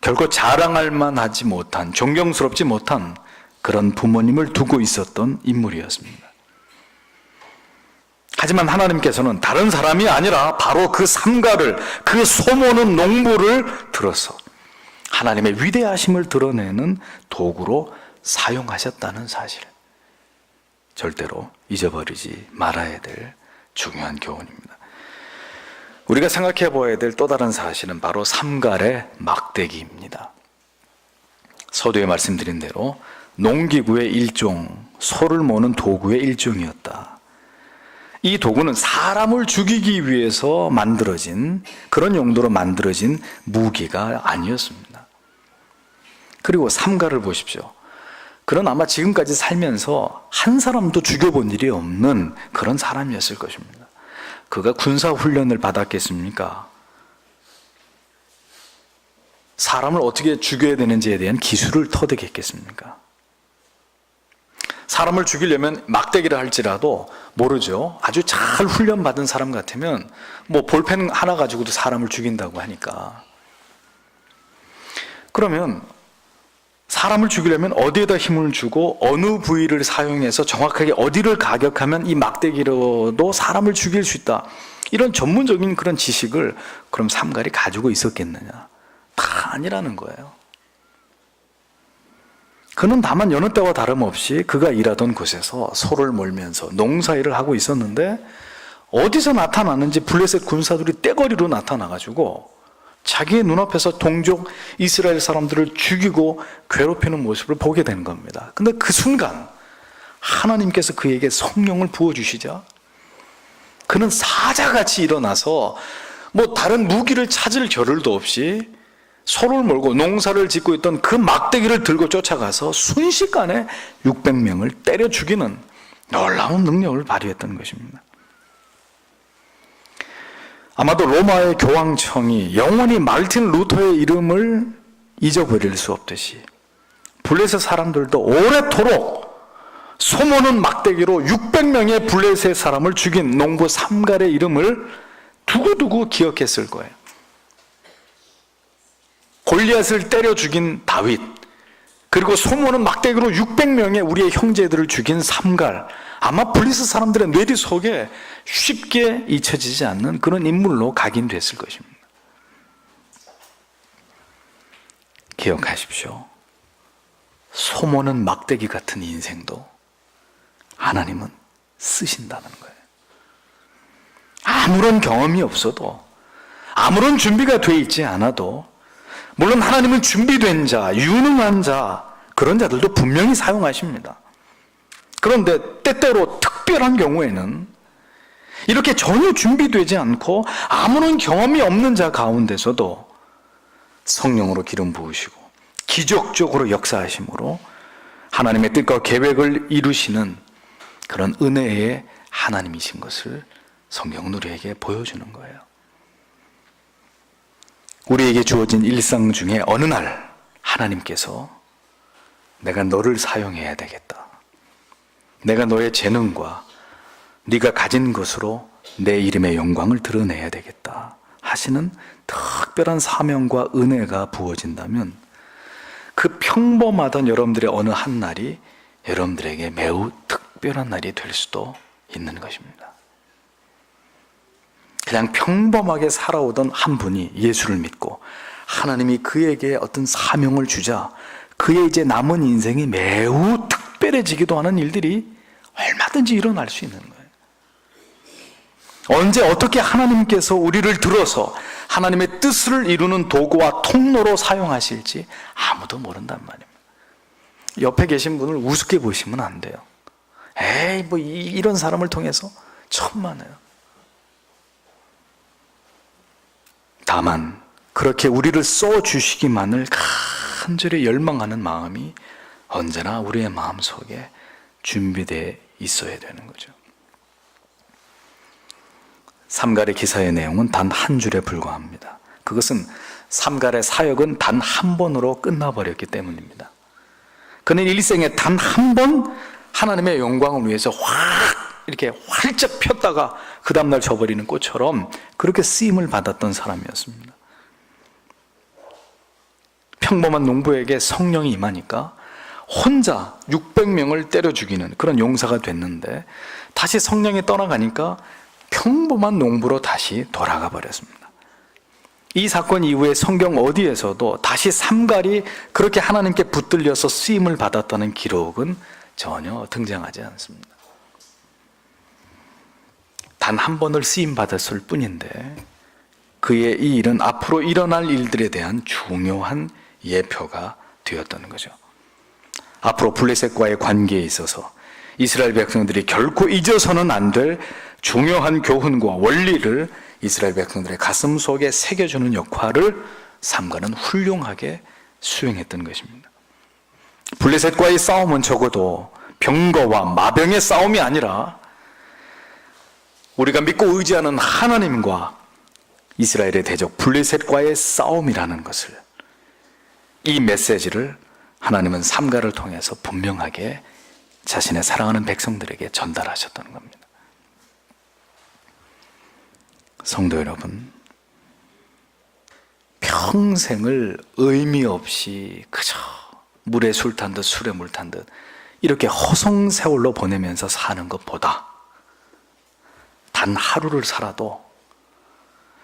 결코 자랑할 만하지 못한, 존경스럽지 못한 그런 부모님을 두고 있었던 인물이었습니다. 하지만 하나님께서는 다른 사람이 아니라 바로 그 삼갈을, 그 소모는 농부를 들어서 하나님의 위대하심을 드러내는 도구로 사용하셨다는 사실, 절대로 잊어버리지 말아야 될 중요한 교훈입니다. 우리가 생각해 보아야 될 또 다른 사실은 바로 삼갈의 막대기입니다. 서두에 말씀드린 대로 농기구의 일종, 소를 모는 도구의 일종이었다. 이 도구는 사람을 죽이기 위해서 만들어진, 그런 용도로 만들어진 무기가 아니었습니다. 그리고 삼갈을 보십시오. 그런 아마 지금까지 살면서 한 사람도 죽여본 일이 없는 그런 사람이었을 것입니다. 그가 군사훈련을 받았겠습니까? 사람을 어떻게 죽여야 되는지에 대한 기술을 터득했겠습니까? 사람을 죽이려면 막대기를 할지라도 모르죠. 아주 잘 훈련받은 사람 같으면 뭐 볼펜 하나 가지고도 사람을 죽인다고 하니까. 그러면 사람을 죽이려면 어디에다 힘을 주고 어느 부위를 사용해서 정확하게 어디를 가격하면 이 막대기로도 사람을 죽일 수 있다, 이런 전문적인 그런 지식을 그럼 삼갈이 가지고 있었겠느냐? 다 아니라는 거예요. 그는 다만 여느 때와 다름없이 그가 일하던 곳에서 소를 몰면서 농사일을 하고 있었는데, 어디서 나타나는지 블레셋 군사들이 떼거리로 나타나가지고 자기의 눈앞에서 동족 이스라엘 사람들을 죽이고 괴롭히는 모습을 보게 된 겁니다. 근데 그 순간 하나님께서 그에게 성령을 부어주시자 그는 사자같이 일어나서 뭐 다른 무기를 찾을 겨를도 없이 소를 몰고 농사를 짓고 있던 그 막대기를 들고 쫓아가서 순식간에 600명을 때려 죽이는 놀라운 능력을 발휘했던 것입니다. 아마도 로마의 교황청이 영원히 마르틴 루터의 이름을 잊어버릴 수 없듯이 블레셋 사람들도 오래도록 소모는 막대기로 600명의 블레셋 사람을 죽인 농부 삼갈의 이름을 두고두고 기억했을 거예요. 골리앗을 때려 죽인 다윗, 그리고 소모는 막대기로 600명의 우리의 형제들을 죽인 삼갈, 아마 블레셋 사람들의 뇌리 속에 쉽게 잊혀지지 않는 그런 인물로 각인됐을 것입니다. 기억하십시오. 소모는 막대기 같은 인생도 하나님은 쓰신다는 거예요. 아무런 경험이 없어도, 아무런 준비가 돼 있지 않아도, 물론 하나님은 준비된 자, 유능한 자, 그런 자들도 분명히 사용하십니다. 그런데 때때로 특별한 경우에는 이렇게 전혀 준비되지 않고 아무런 경험이 없는 자 가운데서도 성령으로 기름 부으시고 기적적으로 역사하심으로 하나님의 뜻과 계획을 이루시는 그런 은혜의 하나님이신 것을 성경은 우리에게 보여주는 거예요. 우리에게 주어진 일상 중에 어느 날 하나님께서 내가 너를 사용해야 되겠다, 내가 너의 재능과 네가 가진 것으로 내 이름의 영광을 드러내야 되겠다 하시는 특별한 사명과 은혜가 부어진다면 그 평범하던 여러분들의 어느 한 날이 여러분들에게 매우 특별한 날이 될 수도 있는 것입니다. 그냥 평범하게 살아오던 한 분이 예수를 믿고 하나님이 그에게 어떤 사명을 주자 그의 이제 남은 인생이 매우 특별해지기도 하는 일들이 얼마든지 일어날 수 있는 거예요. 언제 어떻게 하나님께서 우리를 들어서 하나님의 뜻을 이루는 도구와 통로로 사용하실지 아무도 모른단 말입니다. 옆에 계신 분을 우습게 보시면 안 돼요. 에이, 뭐 이런 사람을 통해서 천만에요. 다만 그렇게 우리를 써주시기만을 간절히 열망하는 마음이 언제나 우리의 마음속에 준비되어 있어야 되는 거죠. 삼갈의 기사의 내용은 단 한 줄에 불과합니다. 그것은 삼갈의 사역은 단 한 번으로 끝나버렸기 때문입니다. 그는 일생에 단 한 번 하나님의 영광을 위해서 이렇게 활짝 폈다가 그 다음날 져버리는 꽃처럼 그렇게 쓰임을 받았던 사람이었습니다. 평범한 농부에게 성령이 임하니까 혼자 600명을 때려 죽이는 그런 용사가 됐는데 다시 성령이 떠나가니까 평범한 농부로 다시 돌아가 버렸습니다. 이 사건 이후에 성경 어디에서도 다시 삼갈이 그렇게 하나님께 붙들려서 쓰임을 받았다는 기록은 전혀 등장하지 않습니다. 단 한 번을 쓰임 받았을 뿐인데 그의 이 일은 앞으로 일어날 일들에 대한 중요한 예표가 되었다는 거죠. 앞으로 블레셋과의 관계에 있어서 이스라엘 백성들이 결코 잊어서는 안 될 중요한 교훈과 원리를 이스라엘 백성들의 가슴 속에 새겨주는 역할을 삼갈은 훌륭하게 수행했던 것입니다. 블레셋과의 싸움은 적어도 병거와 마병의 싸움이 아니라 우리가 믿고 의지하는 하나님과 이스라엘의 대적 블레셋과의 싸움이라는 것을, 이 메시지를 하나님은 삼갈을 통해서 분명하게 자신의 사랑하는 백성들에게 전달하셨다는 겁니다. 성도 여러분, 평생을 의미 없이 그저 물에 술 탄 듯 술에 물 탄 듯 이렇게 허송세월로 보내면서 사는 것보다 단 하루를 살아도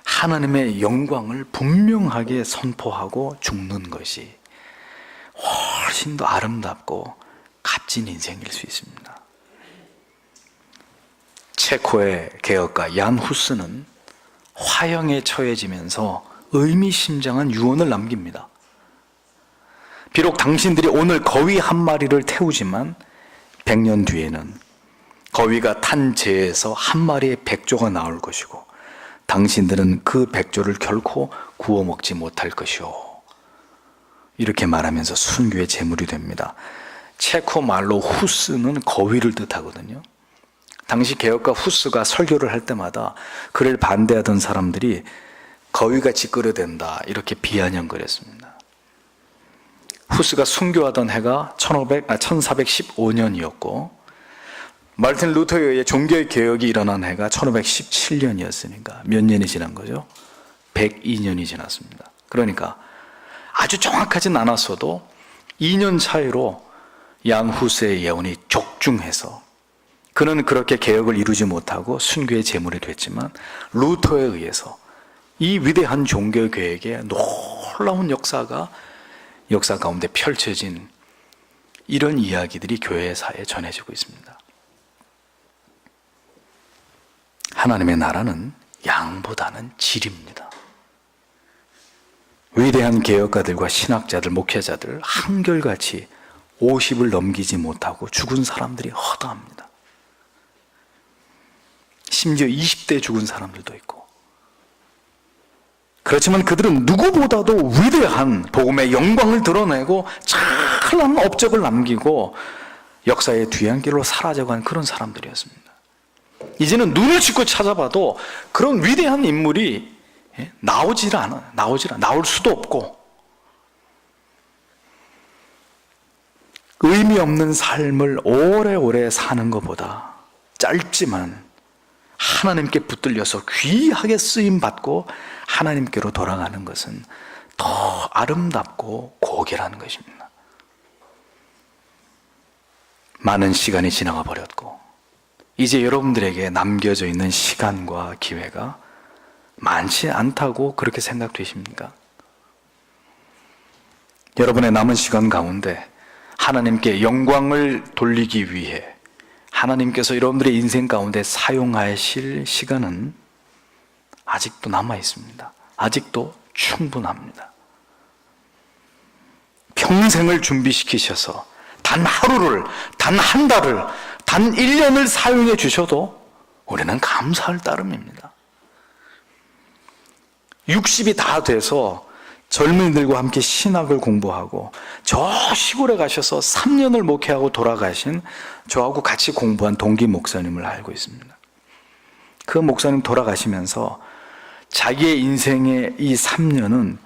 하나님의 영광을 분명하게 선포하고 죽는 것이 훨씬 더 아름답고 값진 인생일 수 있습니다. 체코의 개혁가 얀 후스는 화형에 처해지면서 의미심장한 유언을 남깁니다. 비록 당신들이 오늘 거위 한 마리를 태우지만 100년 뒤에는 거위가 탄 재에서 한 마리의 백조가 나올 것이고 당신들은 그 백조를 결코 구워 먹지 못할 것이오. 이렇게 말하면서 순교의 제물이 됩니다. 체코 말로 후스는 거위를 뜻하거든요. 당시 개혁가 후스가 설교를 할 때마다 그를 반대하던 사람들이 거위가 찌끄러댄다 이렇게 비아냥거렸습니다. 후스가 순교하던 해가 1415년이었고 마르틴 루터에 의해 종교의 개혁이 일어난 해가 1517년이었으니까 몇 년이 지난 거죠? 102년이 지났습니다. 그러니까 아주 정확하진 않았어도 2년 차이로 양 후스의 예언이 적중해서 그는 그렇게 개혁을 이루지 못하고 순교의 제물이 됐지만 루터에 의해서 이 위대한 종교 계획의 놀라운 역사 가운데 펼쳐진 이런 이야기들이 교회사에 전해지고 있습니다. 하나님의 나라는 양보다는 질입니다. 위대한 개혁가들과 신학자들, 목회자들 한결같이 50을 넘기지 못하고 죽은 사람들이 허다합니다. 심지어 20대 죽은 사람들도 있고. 그렇지만 그들은 누구보다도 위대한 복음의 영광을 드러내고 찬란한 업적을 남기고 역사의 뒤안길로 사라져간 그런 사람들이었습니다. 이제는 눈을 씻고 찾아봐도 그런 위대한 인물이 나오질 않아요. 나올 수도 없고 의미 없는 삶을 오래오래 사는 것보다 짧지만 하나님께 붙들려서 귀하게 쓰임받고 하나님께로 돌아가는 것은 더 아름답고 고귀라는 것입니다. 많은 시간이 지나가 버렸고 이제 여러분들에게 남겨져 있는 시간과 기회가 많지 않다고 그렇게 생각되십니까? 여러분의 남은 시간 가운데 하나님께 영광을 돌리기 위해 하나님께서 여러분들의 인생 가운데 사용하실 시간은 아직도 남아 있습니다. 아직도 충분합니다. 평생을 준비시키셔서 단 하루를, 단 한 달을, 단 1년을 사용해 주셔도 우리는 감사할 따름입니다. 60이 다 돼서 젊은이들과 함께 신학을 공부하고 저 시골에 가셔서 3년을 목회하고 돌아가신 저하고 같이 공부한 동기 목사님을 알고 있습니다. 그 목사님 돌아가시면서 자기의 인생의 이 3년은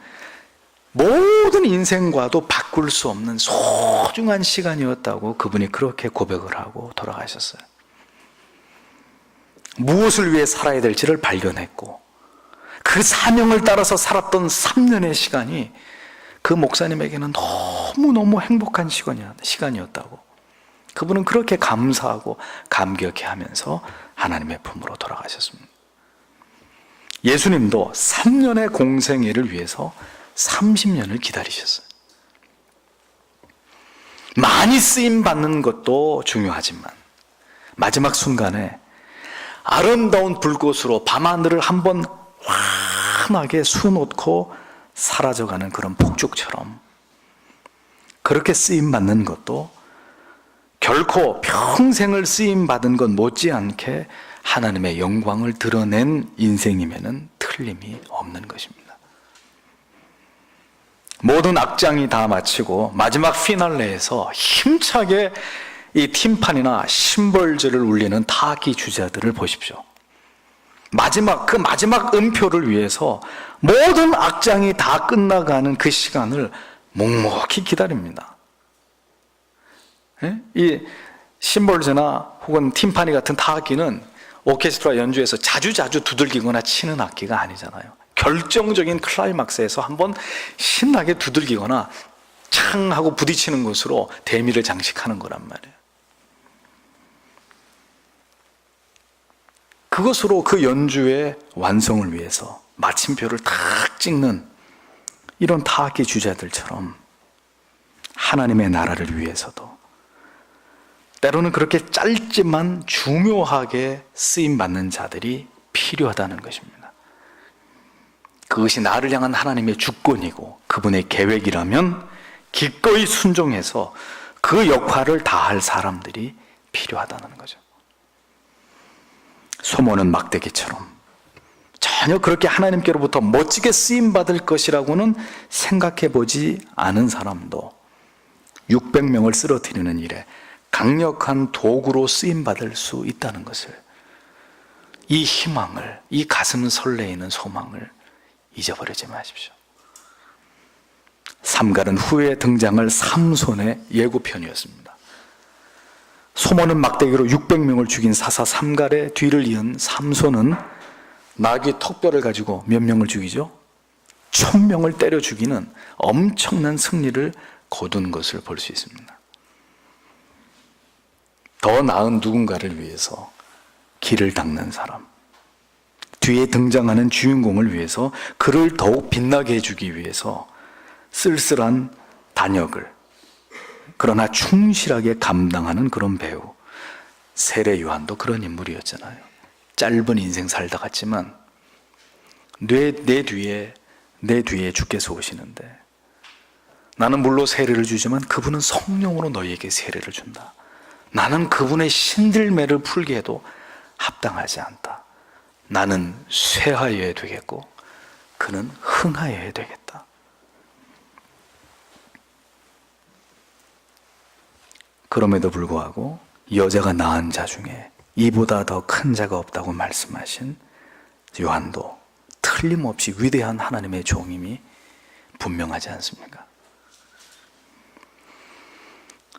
모든 인생과도 바꿀 수 없는 소중한 시간이었다고 그분이 그렇게 고백을 하고 돌아가셨어요. 무엇을 위해 살아야 될지를 발견했고 그 사명을 따라서 살았던 3년의 시간이 그 목사님에게는 너무너무 행복한 시간이었다고 그분은 그렇게 감사하고 감격해하면서 하나님의 품으로 돌아가셨습니다. 예수님도 3년의 공생애를 위해서 30년을 기다리셨어요. 많이 쓰임받는 것도 중요하지만 마지막 순간에 아름다운 불꽃으로 밤하늘을 한번 환하게 수놓고 사라져가는 그런 폭죽처럼 그렇게 쓰임받는 것도 결코 평생을 쓰임받은 것 못지않게 하나님의 영광을 드러낸 인생임에는 틀림이 없는 것입니다. 모든 악장이 다 마치고 마지막 피날레에서 힘차게 이 팀판이나 심벌즈를 울리는 타악기 주자들을 보십시오. 그 마지막 음표를 위해서 모든 악장이 다 끝나가는 그 시간을 묵묵히 기다립니다. 이 심벌즈나 혹은 팀파니 같은 타악기는 오케스트라 연주에서 자주 두들기거나 치는 악기가 아니잖아요. 결정적인 클라이막스에서 한번 신나게 두들기거나 창 하고 부딪히는 것으로 대미를 장식하는 거란 말이에요. 그것으로 그 연주의 완성을 위해서 마침표를 탁 찍는 이런 타악기 주자들처럼 하나님의 나라를 위해서도 때로는 그렇게 짧지만 중요하게 쓰임받는 자들이 필요하다는 것입니다. 그것이 나를 향한 하나님의 주권이고 그분의 계획이라면 기꺼이 순종해서 그 역할을 다할 사람들이 필요하다는 거죠. 소모는 막대기처럼 전혀 그렇게 하나님께로부터 멋지게 쓰임받을 것이라고는 생각해 보지 않은 사람도 600명을 쓰러뜨리는 일에 강력한 도구로 쓰임받을 수 있다는 것을, 이 희망을, 이 가슴 설레이는 소망을 잊어버리지 마십시오. 삼갈은 후에 등장할 삼손의 예고편이었습니다. 소모는 막대기로 600명을 죽인 사사 삼갈의 뒤를 이은 삼손은 나귀 턱뼈를 가지고 몇 명을 죽이죠? 1000명을 때려 죽이는 엄청난 승리를 거둔 것을 볼 수 있습니다. 더 나은 누군가를 위해서 길을 닦는 사람, 뒤에 등장하는 주인공을 위해서 그를 더욱 빛나게 해주기 위해서 쓸쓸한 단역을 그러나 충실하게 감당하는 그런 배우. 세례 요한도 그런 인물이었잖아요. 짧은 인생 살다 갔지만 내 뒤에 주께서 오시는데 나는 물로 세례를 주지만 그분은 성령으로 너희에게 세례를 준다. 나는 그분의 신들매를 풀게 해도 합당하지 않다. 나는 쇠하여야 되겠고 그는 흥하여야 되겠다. 그럼에도 불구하고 여자가 낳은 자 중에 이보다 더 큰 자가 없다고 말씀하신 요한도 틀림없이 위대한 하나님의 종임이 분명하지 않습니까?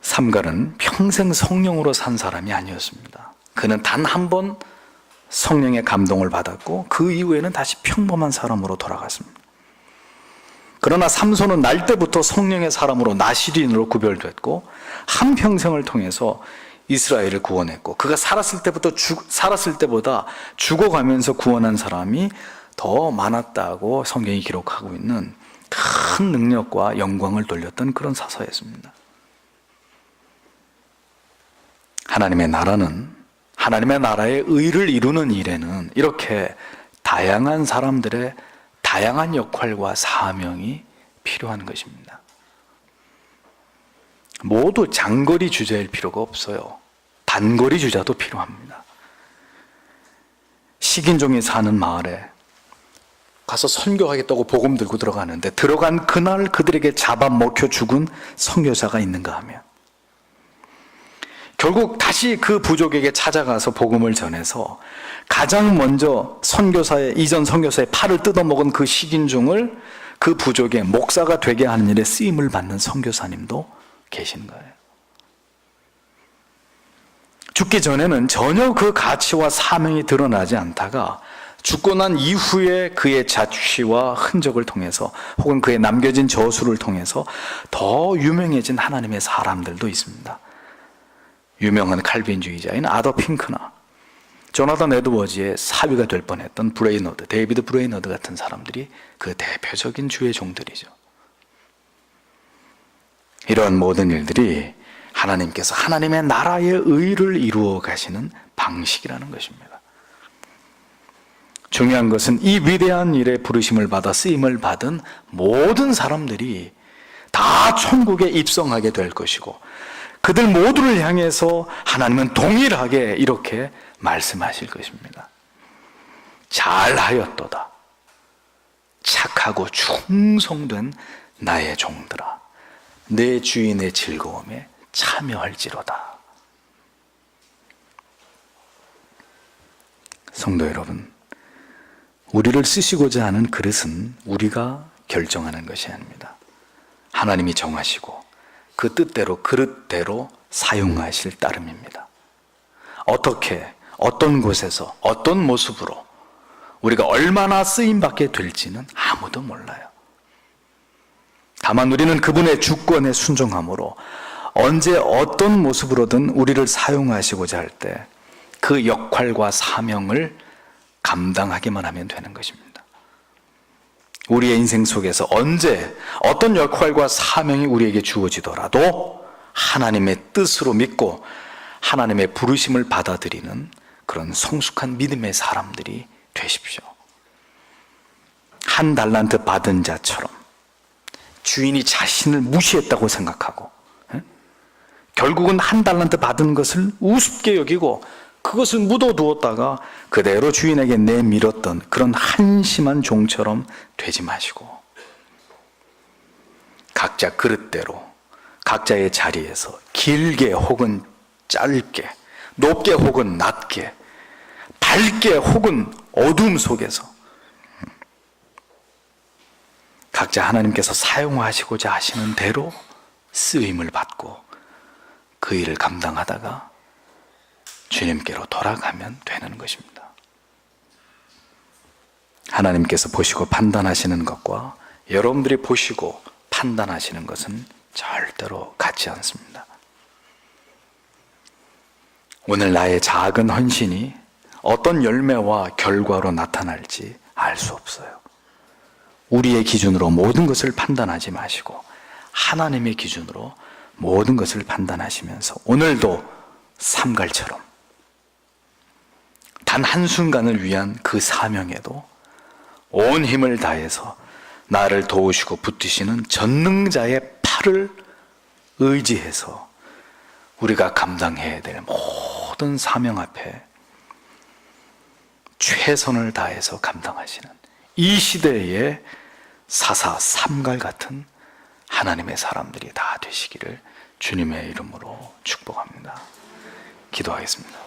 삼갈은 평생 성령으로 산 사람이 아니었습니다. 그는 단 한 번 성령의 감동을 받았고 그 이후에는 다시 평범한 사람으로 돌아갔습니다. 그러나 삼손은 날 때부터 성령의 사람으로 나시린으로 구별됐고 한평생을 통해서 이스라엘을 구원했고, 그가 살았을 때보다 죽어가면서 구원한 사람이 더 많았다고 성경이 기록하고 있는 큰 능력과 영광을 돌렸던 그런 사서였습니다. 하나님의 나라의 의를 이루는 일에는 이렇게 다양한 사람들의 다양한 역할과 사명이 필요한 것입니다. 모두 장거리 주자일 필요가 없어요. 단거리 주자도 필요합니다. 식인종이 사는 마을에 가서 선교하겠다고 복음 들고 들어가는데, 들어간 그날 그들에게 잡아먹혀 죽은 선교사가 있는가 하면, 결국 다시 그 부족에게 찾아가서 복음을 전해서 가장 먼저 이전 선교사의 팔을 뜯어먹은 그 식인종을 그 부족의 목사가 되게 하는 일에 쓰임을 받는 선교사님도 계신 거예요. 죽기 전에는 전혀 그 가치와 사명이 드러나지 않다가 죽고 난 이후에 그의 자취와 흔적을 통해서 혹은 그의 남겨진 저수를 통해서 더 유명해진 하나님의 사람들도 있습니다. 유명한 칼빈주의자인 아도프 핑크나 조나단 에드워즈의 사위가 될 뻔했던 데이비드 브레이너드 같은 사람들이 그 대표적인 주의 종들이죠. 이런 모든 일들이 하나님께서 하나님의 나라의 의를 이루어 가시는 방식이라는 것입니다. 중요한 것은 이 위대한 일에 부르심을 받아 쓰임을 받은 모든 사람들이 다 천국에 입성하게 될 것이고, 그들 모두를 향해서 하나님은 동일하게 이렇게 말씀하실 것입니다. 잘하였도다. 착하고 충성된 나의 종들아, 내 주인의 즐거움에 참여할지로다. 성도 여러분, 우리를 쓰시고자 하는 그릇은 우리가 결정하는 것이 아닙니다. 하나님이 정하시고 그 뜻대로 그릇대로 사용하실 따름입니다. 어떻게, 어떤 곳에서, 어떤 모습으로 우리가 얼마나 쓰임받게 될지는 아무도 몰라요. 다만 우리는 그분의 주권에 순종함으로 언제 어떤 모습으로든 우리를 사용하시고자 할 때 그 역할과 사명을 감당하기만 하면 되는 것입니다. 우리의 인생 속에서 언제 어떤 역할과 사명이 우리에게 주어지더라도 하나님의 뜻으로 믿고 하나님의 부르심을 받아들이는 그런 성숙한 믿음의 사람들이 되십시오. 한 달란트 받은 자처럼 주인이 자신을 무시했다고 생각하고, 결국은 한 달란트 받은 것을 우습게 여기고 그것을 묻어두었다가 그대로 주인에게 내밀었던 그런 한심한 종처럼 되지 마시고, 각자 그릇대로 각자의 자리에서 길게 혹은 짧게, 높게 혹은 낮게, 밝게 혹은 어둠 속에서 각자 하나님께서 사용하시고자 하시는 대로 쓰임을 받고 그 일을 감당하다가 주님께로 돌아가면 되는 것입니다. 하나님께서 보시고 판단하시는 것과 여러분들이 보시고 판단하시는 것은 절대로 같지 않습니다. 오늘 나의 작은 헌신이 어떤 열매와 결과로 나타날지 알 수 없어요. 우리의 기준으로 모든 것을 판단하지 마시고 하나님의 기준으로 모든 것을 판단하시면서 오늘도 삼갈처럼 단 한순간을 위한 그 사명에도 온 힘을 다해서 나를 도우시고 붙드시는 전능자의 팔을 의지해서 우리가 감당해야 될 모든 사명 앞에 최선을 다해서 감당하시는 이 시대의 사사 삼갈 같은 하나님의 사람들이 다 되시기를 주님의 이름으로 축복합니다. 기도하겠습니다.